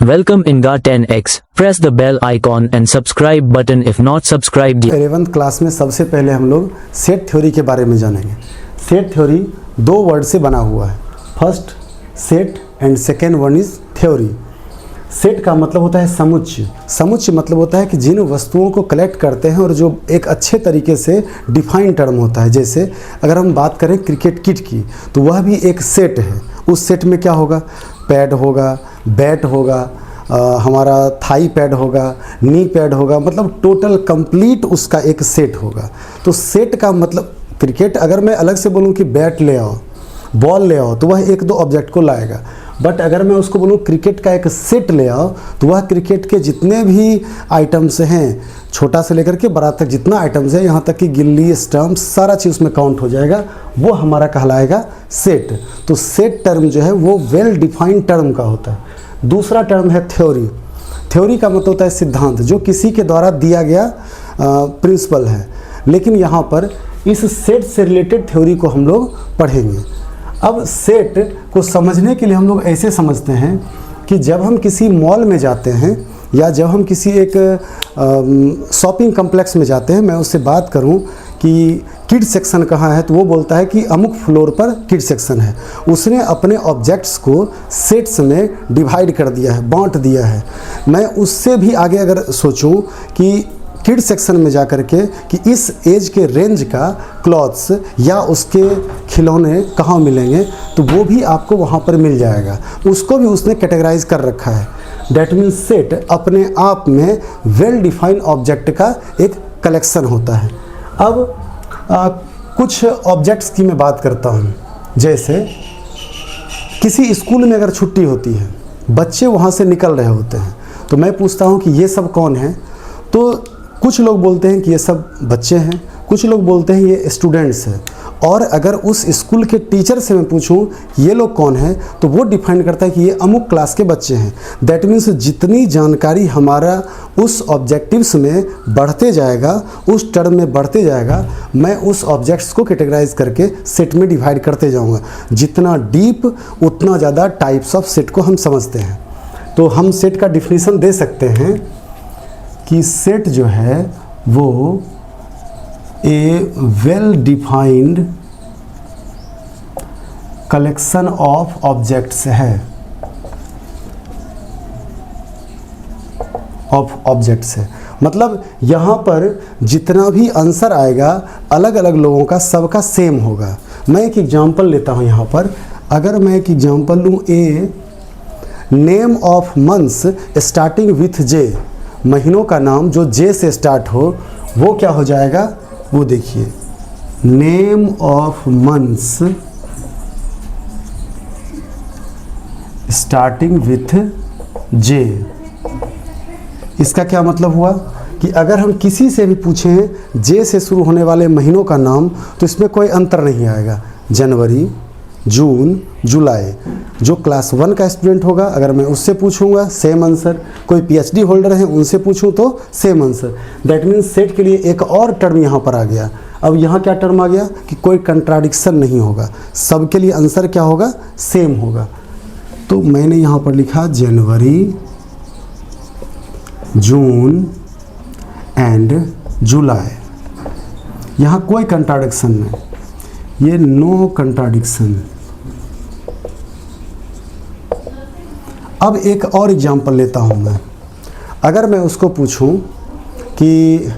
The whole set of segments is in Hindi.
Welcome in GA 10X. Press the bell icon and subscribe button if not subscribed yet. 11th class में सबसे पहले हम लोग सेट थ्योरी के बारे में जानेंगे। सेट थ्योरी दो वर्ड से बना हुआ है, first set and second one is theory. Set का मतलब होता है समुच्चय। समुच्चय मतलब होता है कि जिन वस्तुओं को कलेक्ट करते हैं और जो एक अच्छे तरीके से डिफाइन टर्म होता है। जैसे अगर हम बात करें क्रिकेट किट की, तो वह भी एक सेट है। उस सेट में क्या होगा? पैड होगा, बैट होगा, हमारा थाई पैड होगा, नी पैड होगा, मतलब टोटल कंप्लीट उसका एक सेट होगा। तो सेट का मतलब क्रिकेट, अगर मैं अलग से बोलूँ कि बैट ले आओ, बॉल ले आओ, तो वह एक दो ऑब्जेक्ट को लाएगा। बट अगर मैं उसको बोलूँ क्रिकेट का एक सेट ले आओ, तो वह क्रिकेट के जितने भी आइटम्स हैं, छोटा से लेकर के बड़ा तक जितना आइटम्स है, यहाँ तक कि गिल्ली, स्टम्प, सारा चीज़ उसमें काउंट हो जाएगा, वो हमारा कहलाएगा सेट। तो सेट टर्म जो है वो वेल डिफाइंड टर्म का होता है। दूसरा टर्म है थ्योरी। थ्योरी का मतलब होता है सिद्धांत, जो किसी के द्वारा दिया गया प्रिंसिपल है। लेकिन यहाँ पर इस सेट से रिलेटेड थ्योरी को हम लोग पढ़ेंगे। अब सेट को समझने के लिए हम लोग ऐसे समझते हैं कि जब हम किसी मॉल में जाते हैं या जब हम किसी एक शॉपिंग कम्प्लेक्स में जाते हैं, मैं उससे बात करूं कि किड सेक्शन कहाँ है, तो वो बोलता है कि अमुक फ्लोर पर किड सेक्शन है। उसने अपने ऑब्जेक्ट्स को सेट्स में डिवाइड कर दिया है, बांट दिया है। मैं उससे भी आगे अगर सोचूं कि किड सेक्शन में जा कर के कि इस एज के रेंज का क्लॉथ्स या उसके खिलौने कहाँ मिलेंगे, तो वो भी आपको वहाँ पर मिल जाएगा। उसको भी उसने कैटेगराइज कर रखा है। डैट मीन्स सेट अपने आप में वेल डिफाइंड ऑब्जेक्ट का एक कलेक्शन होता है। अब कुछ ऑब्जेक्ट्स की मैं बात करता हूँ। जैसे किसी स्कूल में अगर छुट्टी होती है, बच्चे वहाँ से निकल रहे होते हैं, तो मैं पूछता हूँ कि ये सब कौन है, तो कुछ लोग बोलते हैं कि ये सब बच्चे हैं, कुछ लोग बोलते हैं ये स्टूडेंट्स हैं। और अगर उस स्कूल के टीचर से मैं पूछूं ये लोग कौन हैं, तो वो डिफाइन करता है कि ये अमुक क्लास के बच्चे हैं। दैट मीन्स जितनी जानकारी हमारा उस ऑब्जेक्टिव्स में बढ़ते जाएगा, उस टर्म में बढ़ते जाएगा, मैं उस ऑब्जेक्ट्स को कैटेगराइज करके सेट में डिवाइड करते जाऊँगा। जितना डीप उतना ज़्यादा टाइप्स ऑफ सेट को हम समझते हैं। तो हम सेट का डिफिनीसन दे सकते हैं कि सेट जो है वो a well defined collection of objects है, मतलब यहाँ पर जितना भी आंसर आएगा अलग अलग लोगों का, सबका सेम होगा। मैं एक एग्जांपल लेता हूँ यहाँ पर। अगर मैं एक एग्जांपल लूँ, a name of months starting with J, महीनों का नाम जो जे से स्टार्ट हो, वो क्या हो जाएगा? वो देखिए, name of months starting with J. इसका क्या मतलब हुआ कि अगर हम किसी से भी पूछें जे से शुरू होने वाले महीनों का नाम, तो इसमें कोई अंतर नहीं आएगा। जनवरी, जून, जुलाई। जो क्लास 1 का स्टूडेंट होगा, अगर मैं उससे पूछूंगा सेम आंसर। कोई पीएचडी होल्डर है, उनसे पूछूं तो same answer. That means set के लिए एक और टर्म यहाँ पर आ गया। अब यहाँ क्या टर्म आ गया कि कोई कंट्राडिक्शन नहीं होगा, सबके लिए आंसर क्या होगा? सेम होगा। तो मैंने यहाँ पर लिखा जनवरी, जून एंड जुलाई। यहाँ कोई कंट्राडिक्शन नहीं, ये नो कंट्राडिक्शन। अब एक और एग्जांपल लेता हूँ मैं। अगर मैं उसको पूछूं कि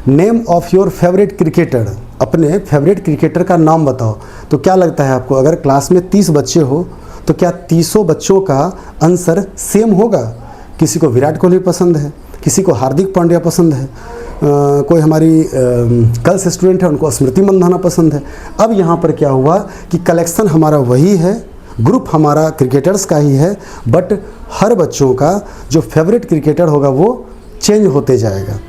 name of your favourite cricketer, अपने फेवरेट क्रिकेटर का नाम बताओ, तो क्या लगता है आपको? अगर क्लास में 30 बच्चे हो, तो क्या 30 बच्चों का आंसर सेम होगा? किसी को विराट कोहली पसंद है, किसी को हार्दिक पांड्या पसंद है, कोई हमारी गर्ल्स स्टूडेंट है, उनको स्मृति मंधाना पसंद है। अब यहाँ पर क्या हुआ कि कलेक्शन हमारा वही है, ग्रुप हमारा क्रिकेटर्स का ही है, बट हर बच्चों का जो फेवरेट क्रिकेटर होगा वो चेंज होते जाएगा।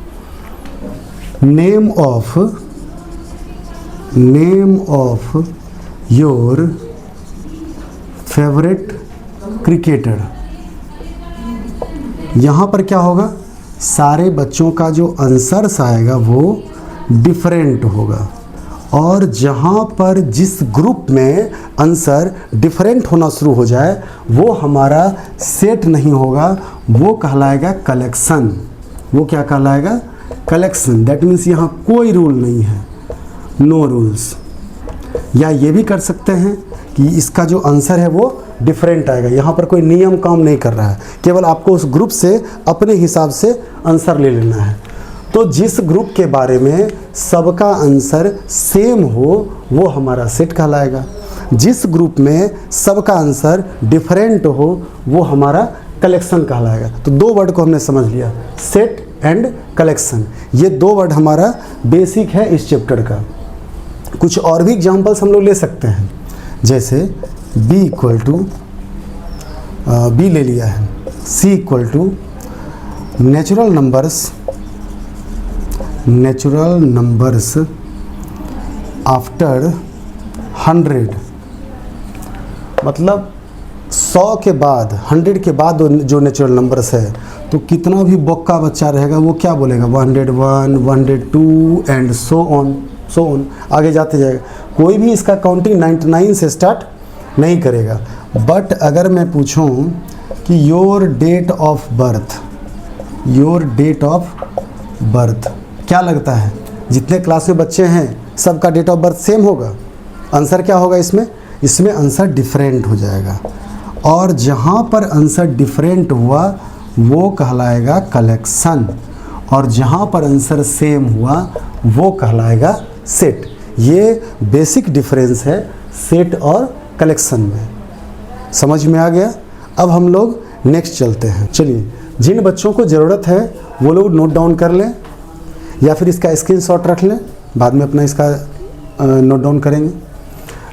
Name of your favourite cricketer, यहाँ पर क्या होगा? सारे बच्चों का जो आंसर्स आएगा वो डिफरेंट होगा। और जहाँ पर जिस ग्रुप में आंसर डिफरेंट होना शुरू हो जाए वो हमारा सेट नहीं होगा, वो कहलाएगा कलेक्शन। वो क्या कहलाएगा? कलेक्शन। दैट मीन्स यहाँ कोई रूल नहीं है, नो रूल्स। या ये भी कर सकते हैं कि इसका जो आंसर है वो डिफरेंट आएगा, यहाँ पर कोई नियम काम नहीं कर रहा है, केवल आपको उस ग्रुप से अपने हिसाब से आंसर ले लेना है। तो जिस ग्रुप के बारे में सबका आंसर सेम हो वो हमारा सेट कहलाएगा। जिस ग्रुप में सबका आंसर डिफरेंट हो वो हमारा कलेक्शन कहलाएगा। तो दो वर्ड को हमने समझ लिया, सेट एंड कलेक्शन। ये दो वर्ड हमारा बेसिक है इस चैप्टर का। कुछ और भी एग्जांपल्स हम लोग ले सकते हैं, जैसे b इक्वल टू बी ले लिया है, c equal to natural numbers after 100, मतलब 100 के बाद 100 के बाद जो नेचुरल नंबर्स है, तो कितना भी बोक्का बच्चा रहेगा वो क्या बोलेगा? 101, 102 एंड सो ऑन आगे जाते जाएगा। कोई भी इसका काउंटिंग 99 से स्टार्ट नहीं करेगा। बट अगर मैं पूछूं कि योर डेट ऑफ बर्थ क्या लगता है? जितने क्लास में बच्चे हैं सबका डेट ऑफ बर्थ सेम होगा? आंसर क्या होगा इसमें आंसर डिफरेंट हो जाएगा। और जहाँ पर आंसर डिफरेंट हुआ वो कहलाएगा कलेक्शन, और जहाँ पर आंसर सेम हुआ वो कहलाएगा सेट। ये बेसिक डिफरेंस है सेट और कलेक्शन में। समझ में आ गया? अब हम लोग नेक्स्ट चलते हैं। चलिए, जिन बच्चों को ज़रूरत है वो लोग नोट डाउन कर लें या फिर इसका स्क्रीनशॉट रख लें, बाद में अपना इसका नोट डाउन करेंगे।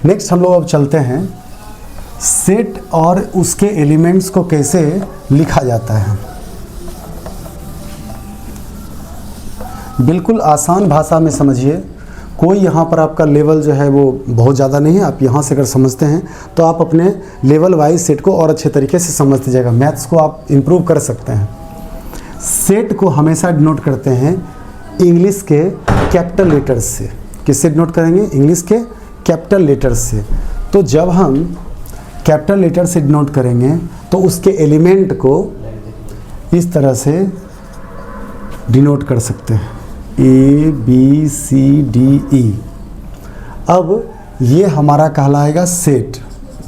नेक्स्ट हम लोग अब चलते हैं सेट और उसके एलिमेंट्स को कैसे लिखा जाता है। बिल्कुल आसान भाषा में समझिए, कोई यहाँ पर आपका लेवल जो है वो बहुत ज़्यादा नहीं है। आप यहाँ से अगर समझते हैं तो आप अपने लेवल वाइज सेट को और अच्छे तरीके से समझते जाएगा। मैथ्स को आप इम्प्रूव कर सकते हैं। सेट को हमेशा डिनोट करते हैं इंग्लिश के कैपिटल लेटर्स से। किससे डिनोट करेंगे? इंग्लिश के कैपिटल लेटर्स से। तो जब हम कैपिटल लेटर से डिनोट करेंगे तो उसके एलिमेंट को इस तरह से डिनोट कर सकते हैं, A B C D E। अब ये हमारा कहलाएगा सेट।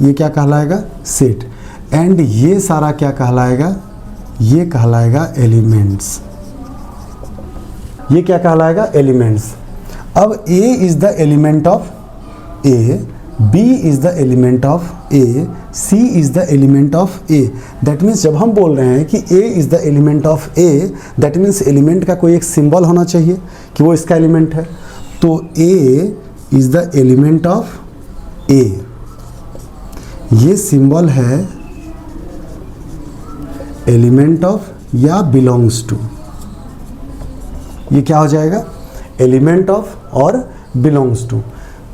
ये क्या कहलाएगा? सेट। एंड ये सारा क्या कहलाएगा? ये कहलाएगा एलिमेंट्स। ये क्या कहलाएगा? एलिमेंट्स। अब A is the element of A, B is the element of A, C is the element of A। That means जब हम बोल रहे हैं कि A is the element of A, that means element का कोई एक सिंबल होना चाहिए कि वो इसका एलिमेंट है। तो A is the element of A, ये सिंबल है एलिमेंट ऑफ या बिलोंग्स टू। ये क्या हो जाएगा? एलिमेंट ऑफ और बिलोंग्स टू।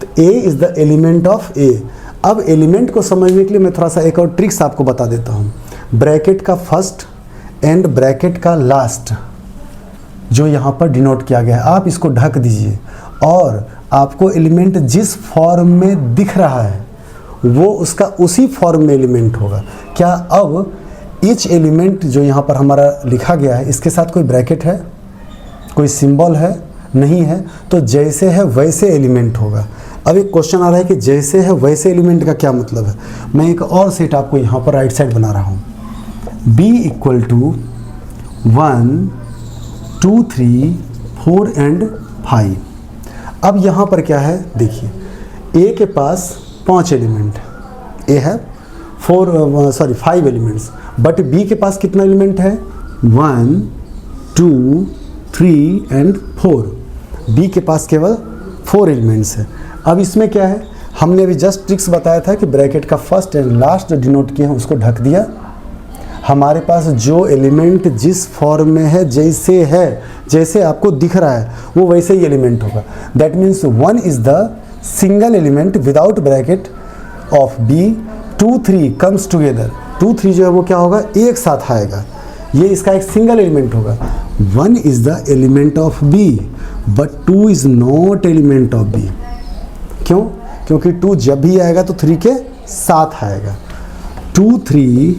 तो A is the element of A। अब एलिमेंट को समझने के लिए मैं थोड़ा सा एक और ट्रिक्स आपको बता देता हूँ। ब्रैकेट का फर्स्ट एंड ब्रैकेट का लास्ट जो यहाँ पर डिनोट किया गया है, आप इसको ढक दीजिए और आपको एलिमेंट जिस फॉर्म में दिख रहा है वो उसका उसी फॉर्म में एलिमेंट होगा। क्या अब ईच एलिमेंट जो यहाँ पर हमारा लिखा गया है इसके साथ कोई ब्रैकेट है, कोई सिंबल है? नहीं है। तो जैसे है वैसे एलिमेंट होगा। अब एक क्वेश्चन आ रहा है कि जैसे है वैसे एलिमेंट का क्या मतलब है? मैं एक और सेट आपको यहाँ पर राइट साइड बना रहा हूँ। B equal to 1 2 3 4 and 5। अब यहाँ पर क्या है? देखिए, A के पास 5 एलिमेंट, A है 5 एलिमेंट्स, बट B के पास कितना एलिमेंट है? 1 2 3 एंड 4। B के पास केवल 4 एलिमेंट्स है। अब इसमें क्या है? हमने अभी जस्ट ट्रिक्स बताया था कि ब्रैकेट का फर्स्ट एंड लास्ट जो डिनोट किए हैं उसको ढक दिया। हमारे पास जो एलिमेंट जिस फॉर्म में है, जैसे आपको दिख रहा है वो वैसे ही एलिमेंट होगा। That means 1 is the single element without bracket of B। 2 3 comes together. 2 3 जो है वो क्या होगा? एक साथ आएगा, ये इसका एक सिंगल एलिमेंट होगा। 1 is the element of B but 2 is not element of B। क्यों? क्योंकि 2 जब भी आएगा तो 3 के साथ आएगा। 2 3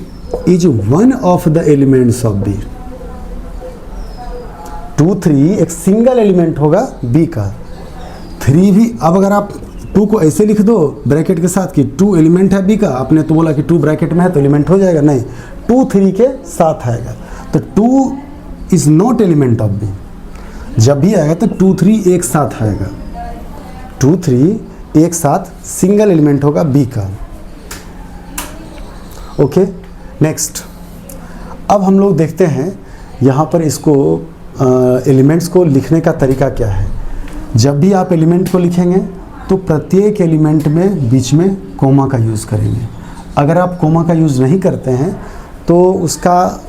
is one of the elements of B. 2 3 एक सिंगल एलिमेंट होगा बी का। 3 भी, अब अगर आप 2 को ऐसे लिख दो ब्रैकेट के साथ कि 2 एलिमेंट है बी का, आपने तो बोला कि 2 ब्रैकेट में है तो एलिमेंट हो जाएगा, नहीं, 2 3 के साथ आएगा। तो 2 is not element of B. जब भी आएगा तो 2 3 एक साथ आएगा। 2 3 एक साथ सिंगल एलिमेंट होगा बी का। ओके, नेक्स्ट अब हम लोग देखते हैं यहाँ पर इसको एलिमेंट्स को लिखने का तरीका क्या है। जब भी आप एलिमेंट को लिखेंगे तो प्रत्येक एलिमेंट में बीच में कोमा का यूज़ करेंगे। अगर आप कोमा का यूज़ नहीं करते हैं तो उसका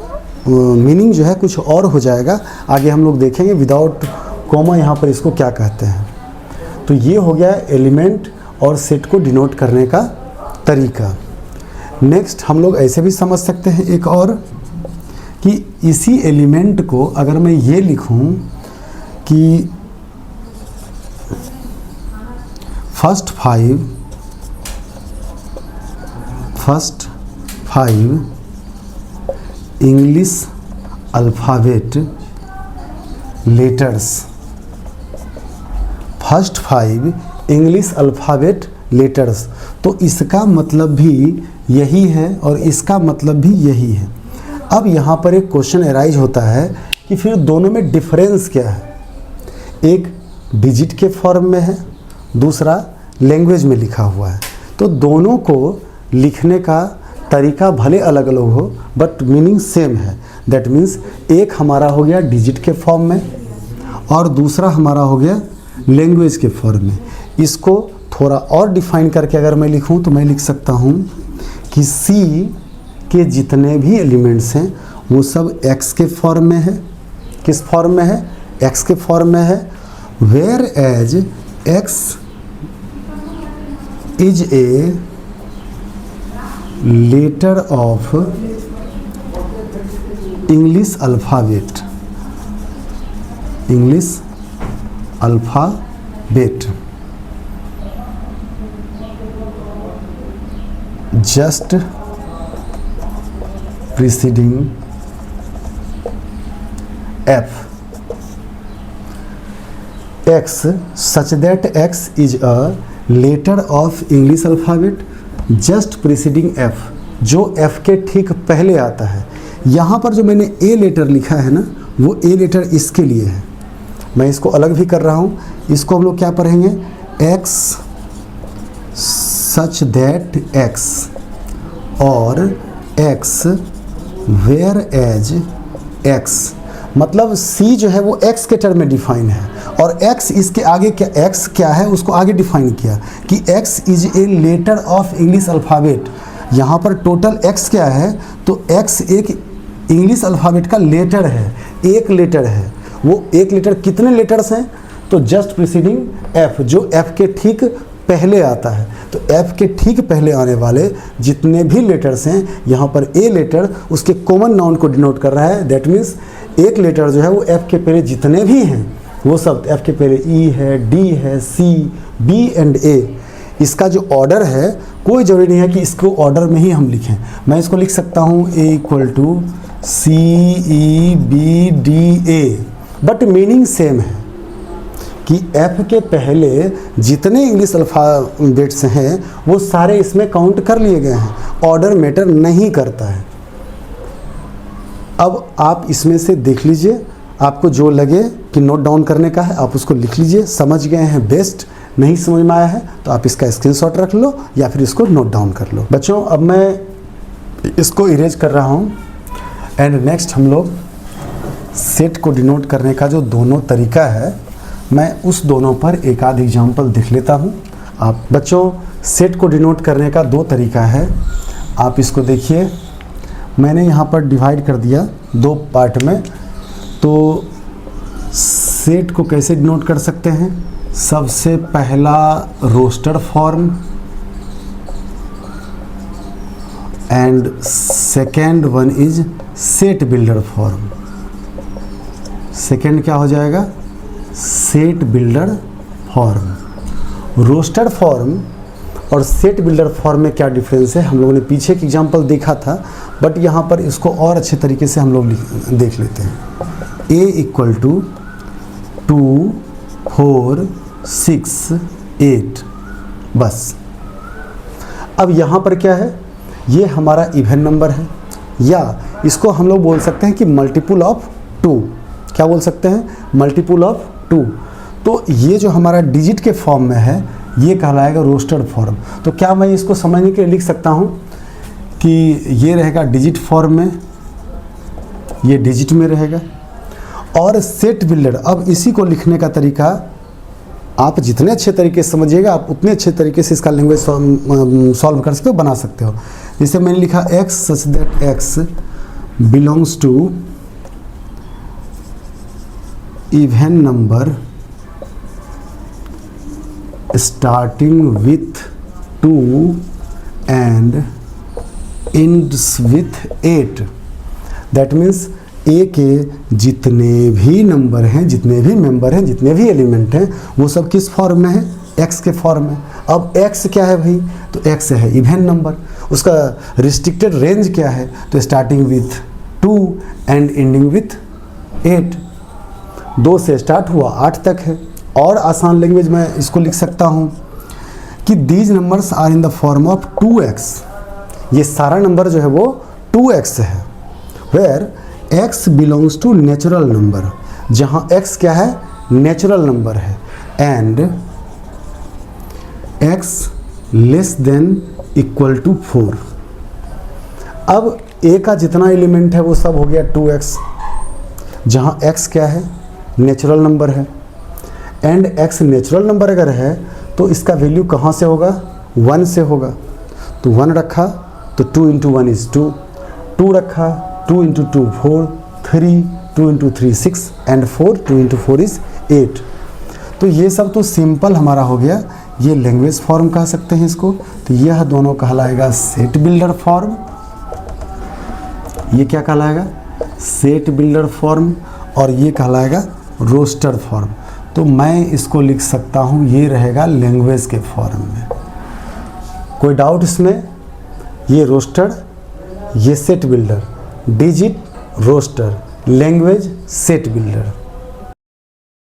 मीनिंग जो है कुछ और हो जाएगा। आगे हम लोग देखेंगे विदाउट कोमा यहाँ पर इसको क्या कहते हैं। तो ये हो गया एलिमेंट और सेट को डिनोट करने का तरीका। नेक्स्ट हम लोग ऐसे भी समझ सकते हैं एक और, कि इसी एलिमेंट को अगर मैं ये लिखूं कि first five English alphabet letters, first 5 English alphabet letters, तो इसका मतलब भी यही है और इसका मतलब भी यही है। अब यहाँ पर एक क्वेश्चन अराइज होता है कि फिर दोनों में डिफरेंस क्या है। एक डिजिट के फॉर्म में है, दूसरा लैंग्वेज में लिखा हुआ है। तो दोनों को लिखने का तरीका भले अलग अलग हो बट मीनिंग सेम है। दैट मीन्स एक हमारा हो गया डिजिट के फॉर्म में और दूसरा हमारा हो गया लैंग्वेज के फॉर्म में। इसको थोड़ा और डिफाइन करके अगर मैं लिखूं तो मैं लिख सकता हूं कि सी के जितने भी एलिमेंट्स हैं वो सब एक्स के फॉर्म में है। किस फॉर्म में है? एक्स के फॉर्म में है। Whereas x is a letter of English alphabet, English alphabet just preceding f, x such that x is a letter of English alphabet just preceding f, जो f के ठीक पहले आता है। यहाँ पर जो मैंने a लेटर लिखा है ना, वो a लेटर इसके लिए है। मैं इसको अलग भी कर रहा हूँ। इसको हम लोग क्या पढ़ेंगे? x such that x और x whereas x, मतलब c जो है वो x के टर्म में डिफाइन है और x इसके आगे क्या, x क्या है उसको आगे डिफाइन किया कि x is a letter of English alphabet. यहाँ पर टोटल x क्या है? तो x एक इंग्लिश अल्फ़ाबेट का लेटर है, एक लेटर है। वो एक लेटर कितने लेटर्स हैं? तो जस्ट प्रीसीडिंग f, जो f के ठीक पहले आता है। तो f के ठीक पहले आने वाले जितने भी लेटर्स हैं, यहाँ पर a लेटर उसके कॉमन नाउन को डिनोट कर रहा है। दैट मीन्स एक लेटर जो है वो f के पहले जितने भी हैं वो सब f के पहले e है, d है, c, b एंड a। इसका जो ऑर्डर है कोई ज़रूरी नहीं है कि इसको ऑर्डर में ही हम लिखें। मैं इसको लिख सकता हूँ a = c e b d a, but meaning same है कि f के पहले जितने इंग्लिश अल्फ़ाबेट्स हैं वो सारे इसमें काउंट कर लिए गए हैं। ऑर्डर मैटर नहीं करता है। अब आप इसमें से देख लीजिए, आपको जो लगे कि नोट डाउन करने का है आप उसको लिख लीजिए। समझ गए हैं बेस्ट, नहीं समझ में आया है तो आप इसका स्क्रीनशॉट रख लो या फिर इसको नोट डाउन कर लो। बच्चों अब मैं इसको इरेज कर रहा हूँ एंड नेक्स्ट हम लोग सेट को डिनोट करने का जो दोनों तरीका है मैं उस दोनों पर एक आध एग्जाम्पल देख लेता हूँ। आप बच्चों सेट को डिनोट करने का दो तरीका है। आप इसको देखिए, मैंने यहाँ पर डिवाइड कर दिया दो पार्ट में। तो सेट को कैसे डिनोट कर सकते हैं? सबसे पहला roster form and second one is set builder form. Second क्या हो जाएगा? Set builder form. Roster form और सेट बिल्डर फॉर्म में क्या डिफरेंस है हम लोगों ने पीछे की एग्जांपल देखा था, बट यहाँ पर इसको और अच्छे तरीके से हम लोग देख लेते हैं। A इक्वल टू 2 4 6 8, बस। अब यहाँ पर क्या है, ये हमारा इवन नंबर है, या इसको हम लोग बोल सकते हैं कि मल्टीपल ऑफ 2। क्या बोल सकते हैं? Multiple of 2। तो ये जो हमारा डिजिट के फॉर्म में है ये कहलाएगा रोस्टेड फॉर्म। तो क्या मैं इसको समझने के लिए लिख सकता हूँ कि ये रहेगा डिजिट फॉर्म में, ये डिजिट में रहेगा। और सेट बिल्डर, अब इसी को लिखने का तरीका आप जितने अच्छे तरीके से समझिएगा आप उतने अच्छे तरीके से इसका लैंग्वेज सॉल्व कर सकते हो, बना सकते हो। जैसे मैंने लिखा x such that x belongs to even number starting with 2 and ends with 8। That means A के जितने भी नंबर हैं, जितने भी मेंबर हैं, जितने भी एलिमेंट हैं, वो सब किस फॉर्म में है? एक्स के फॉर्म में। अब एक्स क्या है भाई? तो एक्स है इवन नंबर। उसका रिस्ट्रिक्टेड रेंज क्या है? तो starting with 2 and ending with 8। 2 से स्टार्ट हुआ 8 तक है। और आसान लैंग्वेज में इसको लिख सकता हूँ कि these numbers are in the form of 2x। ये सारा नंबर जो है वो 2x है। Where x belongs to natural number, जहाँ x क्या है? नेचुरल नंबर है। And x less than equal to 4। अब a का जितना एलिमेंट है वो सब हो गया 2x, जहाँ x क्या है? नेचुरल नंबर है। एंड x नेचुरल नंबर अगर है तो इसका वैल्यू कहाँ से होगा? 1 से होगा। तो 1 रखा तो 2 इंटू 1 इज़ 2, 2 रखा 2 into 2 4, 3 2 into 3 6 and 4 2 into 4 is 8। तो ये सब तो सिंपल हमारा हो गया, ये लैंग्वेज फॉर्म कह सकते हैं इसको। तो यह दोनों कहलाएगा सेट बिल्डर फॉर्म। ये क्या कहलाएगा? Set builder form. और ये कहलाएगा रोस्टेड फॉर्म। तो मैं इसको लिख सकता हूँ, ये रहेगा लैंग्वेज के फॉर्म में। कोई डाउट इसमें? ये रोस्टेड, ये set builder, digit roster, language set builder.